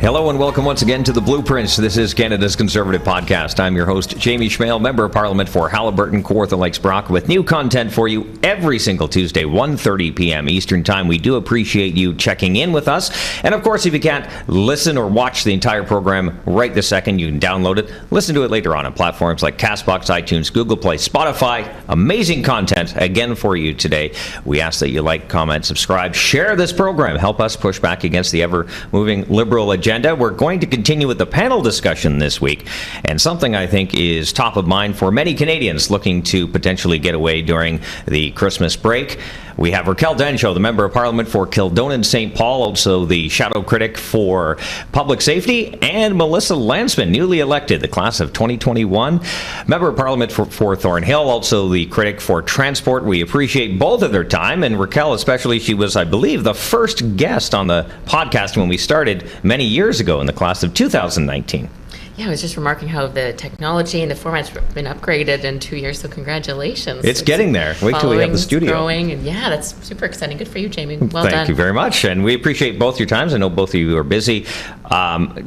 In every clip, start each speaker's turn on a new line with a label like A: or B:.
A: Hello and welcome once again to The Blueprints. This is Canada's Conservative Podcast. I'm your host, Jamie Schmale, Member of Parliament for Haliburton, Kawartha Lakes, Brock, with new content for you every single Tuesday, 1:30 p.m. Eastern Time. We do appreciate you checking in with us. And of course, if you can't listen or watch the entire program right this second, you can download it, listen to it later on platforms like CastBox, iTunes, Google Play, Spotify. Amazing content again for you today. We ask that you like, comment, subscribe, share this program. Help us push back against the ever-moving liberal agenda. We're going to continue with the panel discussion this week, and something I think is top of mind for many Canadians looking to potentially get away during the Christmas break. We have Raquel Dancho, the Member of Parliament for Kildonan St, also the shadow critic for public safety, and Melissa Lantsman, newly elected, the class of 2021, Member of Parliament for Thornhill, also the critic for transport. We appreciate both of their time, and Raquel especially. She was, I believe, the first guest on the podcast when we started many years ago in the class of 2019.
B: Yeah, I was just remarking how the technology and the format's been upgraded in 2 years, so congratulations.
A: It's getting there. Wait till we have the studio.
B: Growing, and yeah, that's super exciting. Good for you, Jamie. Well done.
A: Thank you very much, and we appreciate both your times. I know both of you are busy.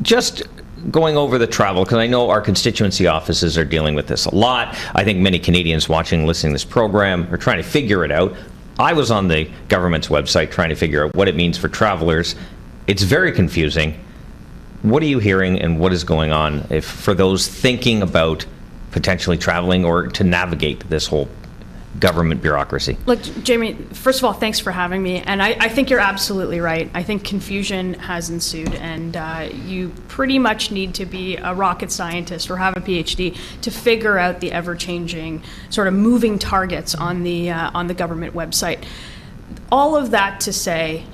A: Just going over the travel, because I know our constituency offices are dealing with this a lot. I think many Canadians watching and listening to this program are trying to figure it out. I was on the government's website trying to figure out what it means for travelers. It's very confusing. What are you hearing, and what is going on for those thinking about potentially traveling or to navigate this whole government bureaucracy?
C: Look, Jamie, first of all, thanks for having me. And I think you're absolutely right. I think confusion has ensued, and you pretty much need to be a rocket scientist or have a PhD to figure out the ever-changing sort of moving targets on the government website. All of that to say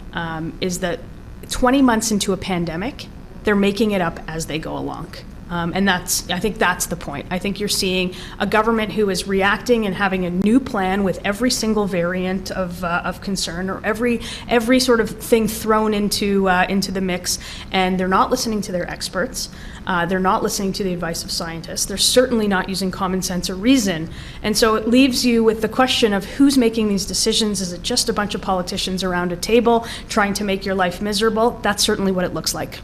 C: is that 20 months into a pandemic, they're making it up as they go along. And I think that's the point. I think you're seeing a government who is reacting and having a new plan with every single variant of concern, or every sort of thing thrown into the mix, and they're not listening to their experts. They're not listening to the advice of scientists. They're certainly not using common sense or reason. And so it leaves you with the question of who's making these decisions. Is it just a bunch of politicians around a table trying to make your life miserable? That's certainly what it looks like.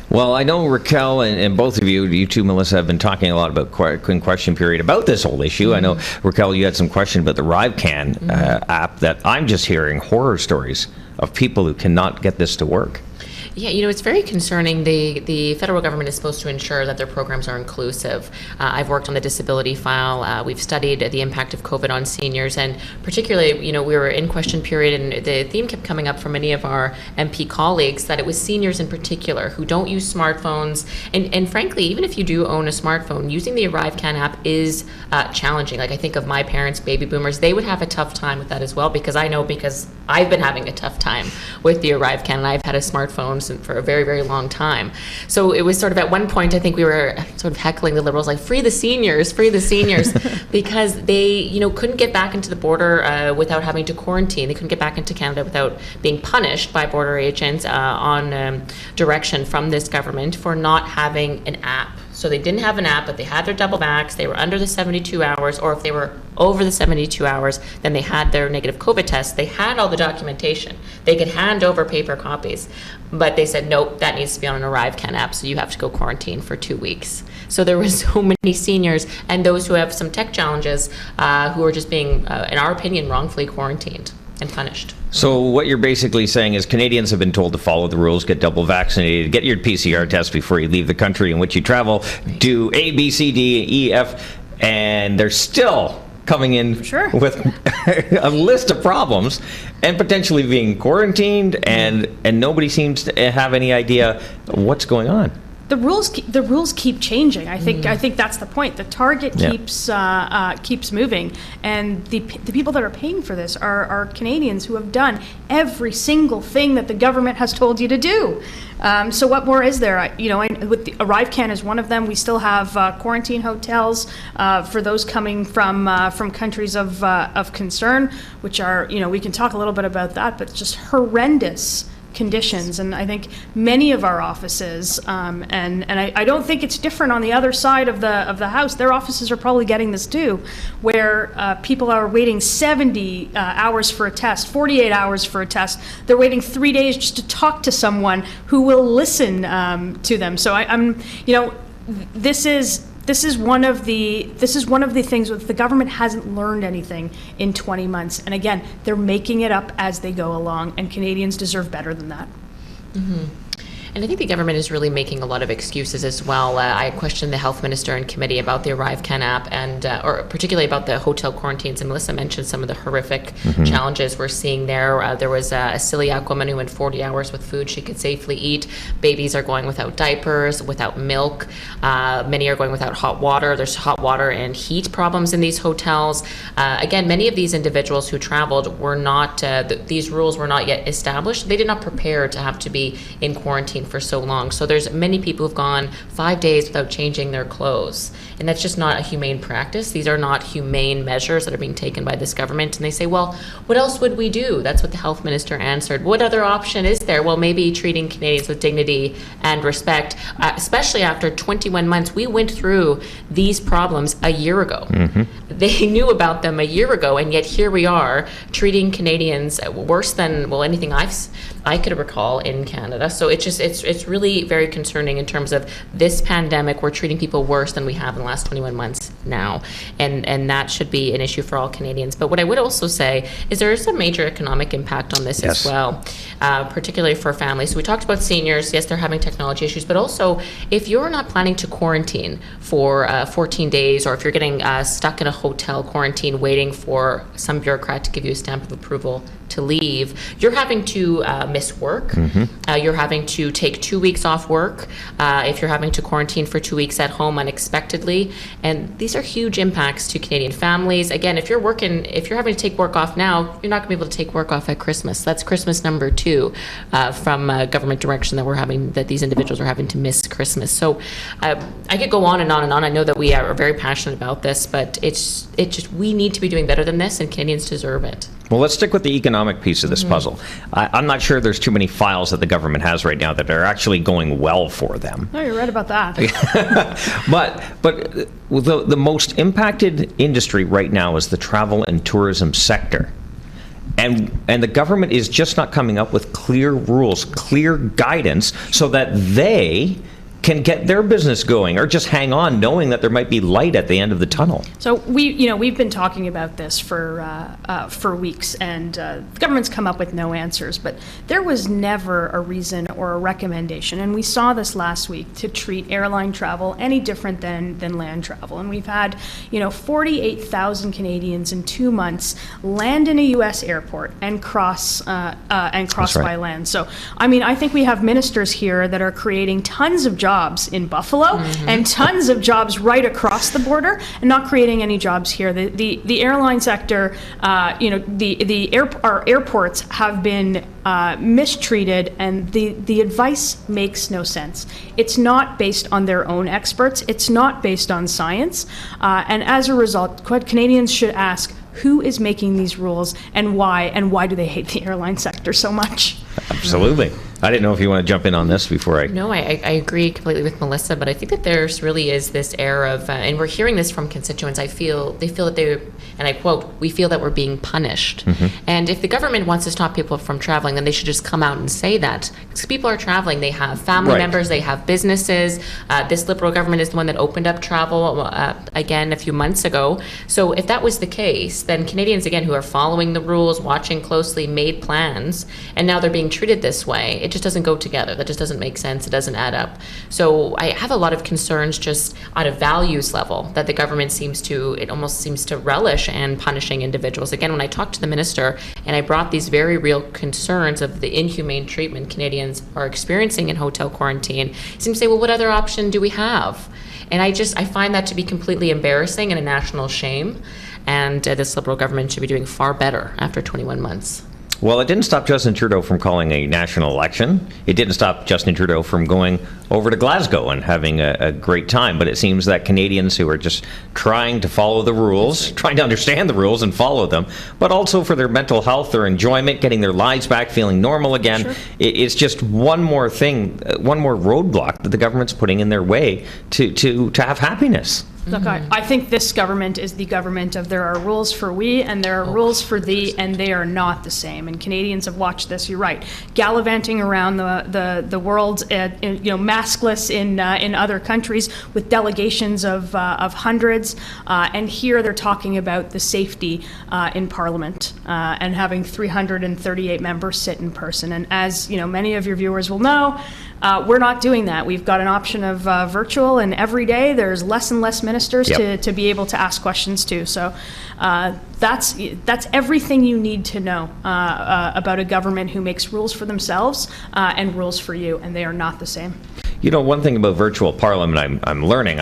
A: Well, I know Raquel and both of you too, Melissa, have been talking a lot about question period about this whole issue. I know, Raquel, you had some question about the ArriveCan app that I'm just hearing horror stories of people who cannot get this to work.
B: Yeah, it's very concerning. The federal government is supposed to ensure that their programs are inclusive. I've worked on the disability file. We've studied the impact of COVID on seniors, and particularly, we were in question period, and the theme kept coming up from many of our MP colleagues that it was seniors in particular who don't use smartphones. And frankly, even if you do own a smartphone, using the ArriveCan app is challenging. Like, I think of my parents, baby boomers, they would have a tough time with that as well, because I've been having a tough time with the ArriveCan, and I've had a smartphone for a very, very long time. So it was sort of at one point, I think we were sort of heckling the Liberals, like, free the seniors, because they, couldn't get back into the border without having to quarantine. They couldn't get back into Canada without being punished by border agents on direction from this government for not having an app. So they didn't have an app, but they had their double vax, they were under the 72 hours, or if they were over the 72 hours, then they had their negative COVID test. They had all the documentation. They could hand over paper copies, but they said, nope, that needs to be on an ArriveCan app, so you have to go quarantine for 2 weeks. So there were so many seniors and those who have some tech challenges who are just being, in our opinion, wrongfully quarantined and punished.
A: So what you're basically saying is Canadians have been told to follow the rules, get double vaccinated, get your PCR test before you leave the country in which you travel, do A, B, C, D, E, F, and they're still coming in with a list of problems and potentially being quarantined, and nobody seems to have any idea what's going on.
C: The rules keep changing. I think that's the point. The target keeps moving, and the people that are paying for this are Canadians who have done every single thing that the government has told you to do. So what more is there? With the ArriveCan is one of them. We still have quarantine hotels for those coming from countries of concern, which are, we can talk a little bit about that, but just horrendous conditions. And I think many of our offices, and I don't think it's different on the other side of the house. Their offices are probably getting this too, where people are waiting 70 hours for a test, 48 hours for a test. They're waiting 3 days just to talk to someone who will listen to them. So I'm, this is one of the things that the government hasn't learned anything in 20 months. And again, they're making it up as they go along, and Canadians deserve better than that.
B: Mm-hmm. And I think the government is really making a lot of excuses as well. I questioned the health minister in committee about the ArriveCan app, and or particularly about the hotel quarantines. And Melissa mentioned some of the horrific challenges we're seeing there. There was a celiac woman who in 40 hours with food she could safely eat. Babies are going without diapers, without milk. Many are going without hot water. There's hot water and heat problems in these hotels. Again, many of these individuals who traveled were not, these rules were not yet established. They did not prepare to have to be in quarantine for so long. So there's many people who've gone 5 days without changing their clothes. And that's just not a humane practice. These are not humane measures that are being taken by this government. And they say, well, what else would we do? That's what the health minister answered. What other option is there? Well, maybe treating Canadians with dignity and respect, especially after 21 months. We went through these problems a year ago. They knew about them a year ago, and yet here we are treating Canadians worse than, well, anything I could recall in Canada. So it's really very concerning in terms of this pandemic. We're treating people worse than we have in the last 21 months now, and that should be an issue for all Canadians. But what I would also say is there is a major economic impact on this as well, particularly for families. So we talked about seniors. Yes, they're having technology issues, but also if you're not planning to quarantine for 14 days, or if you're getting stuck in a hotel quarantine waiting for some bureaucrat to give you a stamp of approval to leave, you're having to miss work. You're having to take 2 weeks off work if you're having to quarantine for 2 weeks at home unexpectedly. And these are huge impacts to Canadian families. Again, if you're having to take work off now, you're not going to be able to take work off at Christmas. That's Christmas number 2 from government direction that these individuals are having to miss Christmas. So I could go on and on and on. I know that we are very passionate about this, but we need to be doing better than this, and Canadians deserve it.
A: Well, let's stick with the economic piece of this puzzle. I'm not sure there's too many files that the government has right now that are actually going well for them.
C: No, you're right about that.
A: But the most impacted industry right now is the travel and tourism sector. And the government is just not coming up with clear rules, clear guidance, so that they can get their business going, or just hang on knowing that there might be light at the end of the tunnel.
C: So we've been talking about this for weeks, and the government's come up with no answers, but there was never a reason or a recommendation, and we saw this last week, to treat airline travel any different than land travel. And we've had 48,000 Canadians in 2 months land in a U.S. airport and cross by land. So I think we have ministers here that are creating tons of jobs in Buffalo and tons of jobs right across the border, and not creating any jobs here. The airline sector, our airports have been mistreated, and the advice makes no sense. It's not based on their own experts. It's not based on science, and as a result, Canadians should ask, who is making these rules, and why do they hate the airline sector so much?
A: Absolutely. I didn't know if you want to jump in on this before I...
B: No, I agree completely with Melissa, but I think that there's really is this air of, and we're hearing this from constituents, they feel that and I quote, we feel that we're being punished. And if the government wants to stop people from traveling, then they should just come out and say that. Because people are traveling, they have family members, they have businesses. This Liberal government is the one that opened up travel again a few months ago. So if that was the case, then Canadians, again, who are following the rules, watching closely, made plans, and now they're being treated this way, it just doesn't go together. That just doesn't make sense. It doesn't add up. So I have a lot of concerns just on a values level that the government almost seems to relish and punishing individuals. Again, when I talked to the minister and I brought these very real concerns of the inhumane treatment Canadians are experiencing in hotel quarantine, he seemed to say, well, what other option do we have? And I find that to be completely embarrassing and a national shame. And this Liberal government should be doing far better after 21 months.
A: Well, it didn't stop Justin Trudeau from calling a national election. It didn't stop Justin Trudeau from going over to Glasgow and having a great time. But it seems that Canadians who are just trying to follow the rules, trying to understand the rules and follow them, but also for their mental health, their enjoyment, getting their lives back, feeling normal again,
C: Sure.
A: It's just one more thing, one more roadblock that the government's putting in their way to have happiness.
C: Look, I think this government is the government of there are rules for we and there are rules for thee, and they are not the same. And Canadians have watched this. You're right, gallivanting around the world, maskless in other countries with delegations of hundreds, and here they're talking about the safety in Parliament and having 338 members sit in person. And as many of your viewers will know, we're not doing that. We've got an option of virtual, and every day there's less and less ministers to be able to ask questions to. So that's everything you need to know about a government who makes rules for themselves and rules for you, and they are not the same.
A: One thing about virtual parliament I'm learning,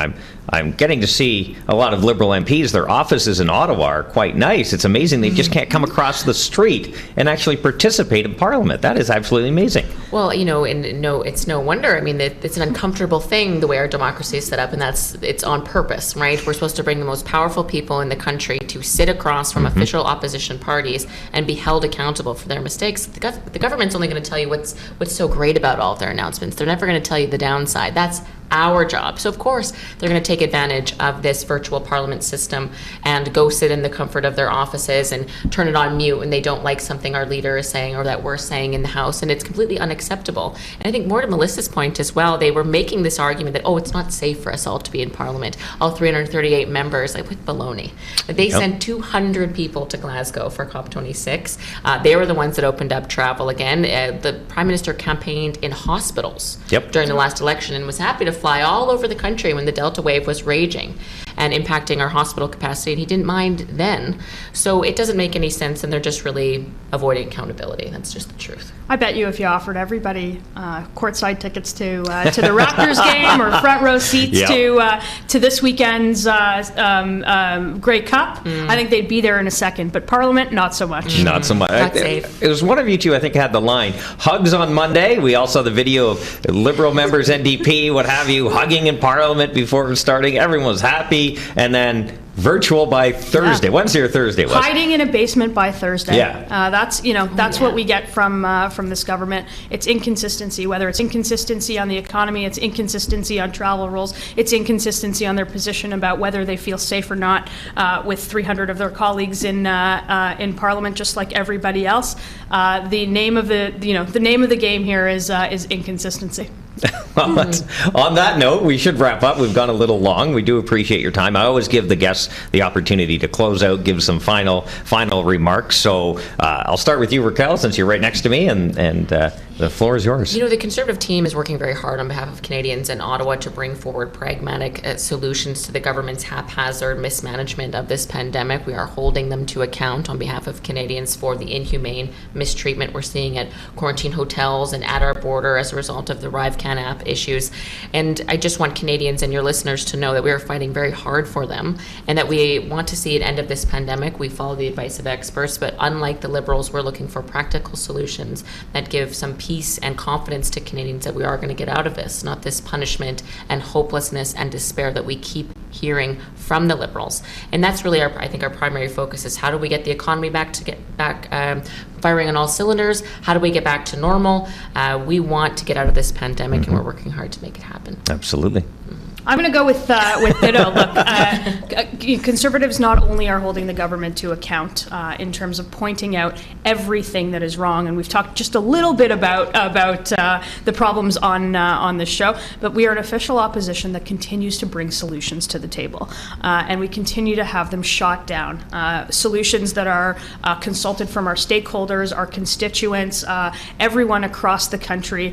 A: I'm getting to see a lot of Liberal MPs. Their offices in Ottawa are quite nice. It's amazing they just can't come across the street and actually participate in Parliament. That is absolutely amazing.
B: Well, it's no wonder. I mean, it's an uncomfortable thing the way our democracy is set up, and it's on purpose, right? We're supposed to bring the most powerful people in the country to sit across from official opposition parties and be held accountable for their mistakes. The government's only going to tell you what's so great about all of their announcements. They're never going to tell you the downside. That's our job. So of course they're going to take advantage of this virtual parliament system and go sit in the comfort of their offices and turn it on mute when they don't like something our leader is saying or that we're saying in the House, and it's completely unacceptable. And I think more to Melissa's point as well, they were making this argument that it's not safe for us all to be in Parliament, all 338 members, like with baloney. They sent 200 people to Glasgow for COP26. They were the ones that opened up travel again. The Prime Minister campaigned in hospitals during the last election and was happy to fly all over the country when the Delta wave was raging and impacting our hospital capacity, and he didn't mind then. So it doesn't make any sense, and they're just really avoiding accountability. That's just the truth. I
C: bet you if you offered everybody courtside tickets to the Raptors game or front row seats to this weekend's Grey Cup, I think they'd be there in a second. But Parliament, not so much.
A: Not so much.
B: Not safe.
A: It was one of you two, I think, had the line, hugs on Monday. We all saw the video of Liberal members, NDP, what have you, hugging in Parliament before starting. Everyone was happy. And then virtual by Thursday. Wednesday or Thursday was it?
C: Hiding in a basement by Thursday.
A: That's
C: what we get from this government. It's inconsistency, whether it's inconsistency on the economy, it's inconsistency on travel rules, it's inconsistency on their position about whether they feel safe or not with 300 of their colleagues in Parliament, just like everybody else. The name of the game here is inconsistency.
A: Well, on that note, we should wrap up. We've gone a little long. We do appreciate your time. I always give the guests the opportunity to close out, give some final remarks. So I'll start with you, Raquel, since you're right next to me, and the floor is yours.
B: The Conservative team is working very hard on behalf of Canadians in Ottawa to bring forward pragmatic solutions to the government's haphazard mismanagement of this pandemic. We are holding them to account on behalf of Canadians for the inhumane mistreatment we're seeing at quarantine hotels and at our border as a result of the ArriveCan App issues. And I just want Canadians and your listeners to know that we are fighting very hard for them and that we want to see an end of this pandemic. We follow the advice of experts, but unlike the Liberals, we're looking for practical solutions that give some peace and confidence to Canadians that we are going to get out of this, not this punishment and hopelessness and despair that we keep hearing from the Liberals. And that's really I think our primary focus is how do we get the economy back firing on all cylinders? How do we get back to normal? We want to get out of this pandemic, and we're working hard to make it happen.
A: Absolutely.
C: I'm going to go with ditto. Look, Conservatives not only are holding the government to account in terms of pointing out everything that is wrong, and we've talked just a little bit about the problems on this show, but we are an official opposition that continues to bring solutions to the table, and we continue to have them shot down. Solutions that are consulted from our stakeholders, our constituents, everyone across the country.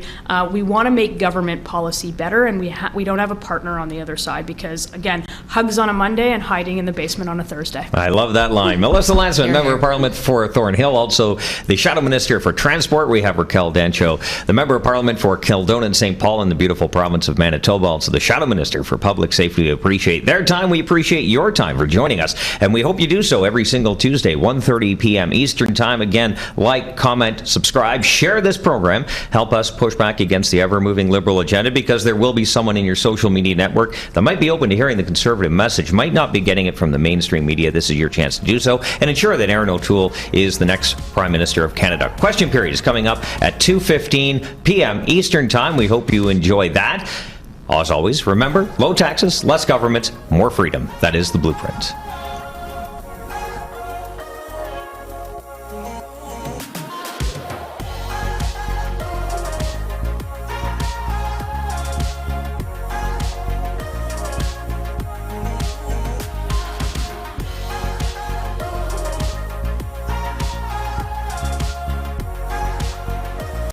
C: We want to make government policy better, and we don't have a partner on the other side, because, again, hugs on a Monday and hiding in the basement on a Thursday.
A: I love that line. Melissa Lantsman, Member of Parliament for Thornhill, also the Shadow Minister for Transport. We have Raquel Dancho, the Member of Parliament for Kildonan St. Paul in the beautiful province of Manitoba, also the Shadow Minister for Public Safety. We appreciate their time. We appreciate your time for joining us, and we hope you do so every single Tuesday, 1:30 p.m. Eastern Time. Again, like, comment, subscribe, share this program. Help us push back against the ever-moving Liberal agenda, because there will be someone in your social media network that might be open to hearing the Conservative message, might not be getting it from the mainstream media. This is your chance to do so and ensure that Erin O'Toole is the next Prime Minister of Canada. Question period is coming up at 2:15 p.m. Eastern Time. We hope you enjoy that. As always, remember, low taxes, less government, more freedom. That is the blueprint.